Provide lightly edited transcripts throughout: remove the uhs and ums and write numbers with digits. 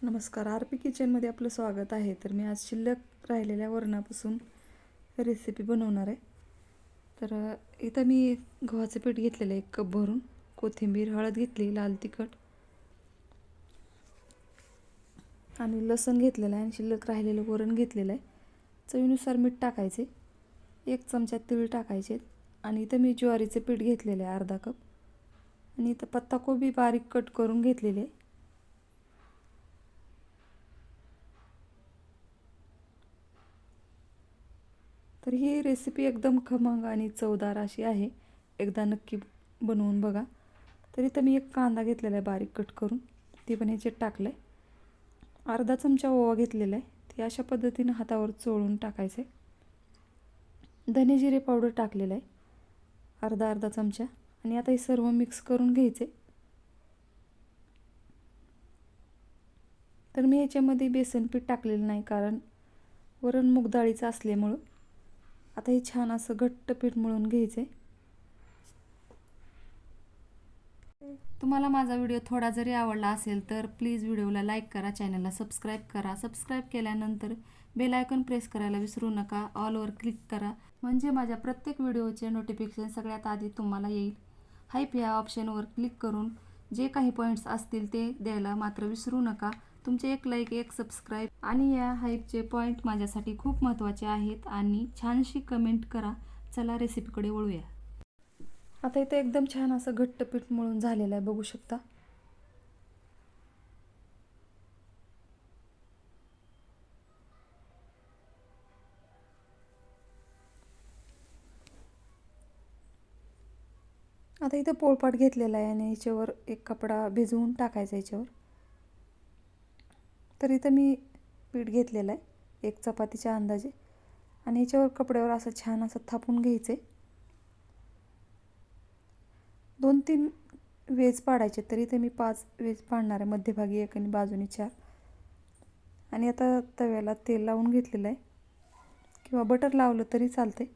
नमस्कार, आर.पी. किचनमध्ये आपलं स्वागत आहे. तर मी आज शिल्लक राहिलेल्या वरणापासून रेसिपी बनवणार आहे. तर इथं मी गव्हाचं पीठ घेतलेलं आहे 1 कप भरून, कोथिंबीर, हळद घेतली, लाल तिखट आणि लसूण घेतलेलं आहे आणि शिल्लक राहिलेलं वरण घेतलेलं आहे. चवीनुसार मीठ टाकायचे, 1 चमचा तीळ टाकायचे आणि इथं मी ज्वारीचे पीठ घेतलेलं आहे अर्धा कप आणि इथं पत्ताकोबी बारीक कट करून घेतलेले आहे. तर ही रेसिपी एकदम खमंग आणि चवदार अशी आहे. एकदा नक्की बनवून बघा. तर इथं मी 1 कांदा घेतलेला आहे बारीक कट करून, ते पण ह्याच्यात टाकलं आहे. अर्धा चमचा ओवा घेतलेला आहे, ते अशा पद्धतीनं हातावर चोळून टाकायचं आहे. धने जिरे पावडर टाकलेलं आहे अर्धा चमचा आणि आता हे सर्व मिक्स करून घ्यायचे. तर मी ह्याच्यामध्ये बेसन पीठ टाकलेलं नाही, कारण वरण मूग डाळीचं असल्यामुळं. आता हे छान असं घट्ट पीठ मळून घ्यायचं आहे. तुम्हाला माझा व्हिडिओ थोडा जरी आवडला असेल तर प्लीज व्हिडिओला लाईक करा, चॅनलला सबस्क्राईब करा. सबस्क्राईब केल्यानंतर बेल आयकॉन प्रेस करायला विसरू नका. ऑलवर क्लिक करा, म्हणजे माझ्या प्रत्येक व्हिडिओचे नोटिफिकेशन सगळ्यात आधी तुम्हाला येईल. हाईप या ऑप्शनवर क्लिक करून जे काही पॉईंट्स असतील ते द्यायला मात्र विसरू नका. तुमचे 1 लाईक 1 सबस्क्राईब आणि या हाईपचे पॉईंट माझ्यासाठी खूप महत्त्वाचे आहेत. आणि छानशी कमेंट करा. चला रेसिपीकडे वळूया. आता इथे एकदम छान असं घट्ट पीठ मळून झालेलं आहे, बघू शकता. आता इथं पोळपाट घेतलेला आहे आणि याच्यावर 1 कपडा भिजवून टाकायचा याच्यावर. तर इथं मी पीठ घेतलेलं आहे 1 चपातीच्या अंदाजे आणि ह्याच्यावर कपड्यावर असं छान असं थापून घ्यायचे. 2-3 वेज पाडायचे, तर इथे मी 5 वेज पाडणार आहे, मध्यभागी 1 आणि बाजूनी 4. आणि आता तव्याला तेल लावून घेतलेलं आहे किंवा बटर लावलं तरी चालते.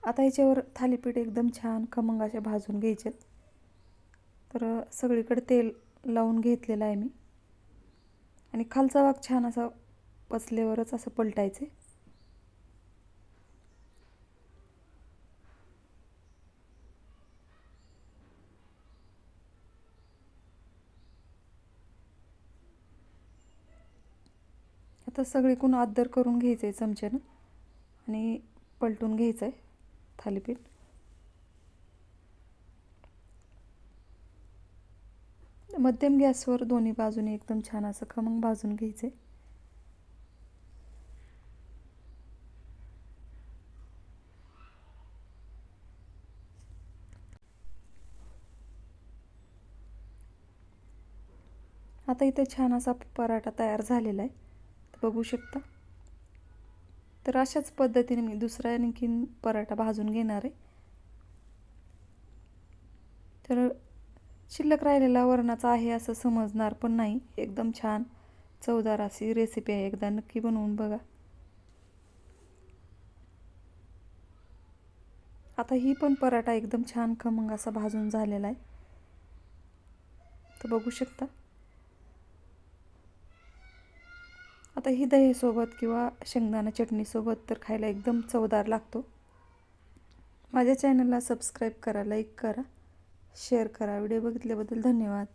आता ह्याच्यावर थालीपीठ एकदम छान खमंग असे भाजून घ्यायचे. तर सगळीकडे तेल लावून घेतलेलं आहे मी आणि खालचा भाग छान असा पचल्यावरच असं पलटायचे. आता सगळीकडून आदर करून घ्यायचं आहे चमच्यानं आणि पलटून घ्यायचं आहे थालीपीठ. मध्यम गॅसवर दोन्ही बाजूने एकदम छान असं खमंग भाजून घ्यायचे. आता इथे छान असा पराठा तयार झालेला आहे, बघू शकता. तर अशाच पद्धतीने मी दुसरा आणखीन पराठा भाजून घेणार आहे. तर शिल्लक राहिलेला वरणाचा आहे असं समजणार पण नाही. एकदम छान चवदार अशी रेसिपी आहे, एकदा नक्की बनवून बघा. आता ही पण पराठा एकदम छान खमंग असा भाजून झालेला आहे, तर बघू शकता. आता ही दहीसोबत किंवा शेंगदाणा चटणीसोबत तर खायला एकदम चवदार लागतो. माझ्या चॅनलला सबस्क्राईब करा, लाईक करा, शेअर करा. व्हिडिओ बघितल्याबद्दल धन्यवाद.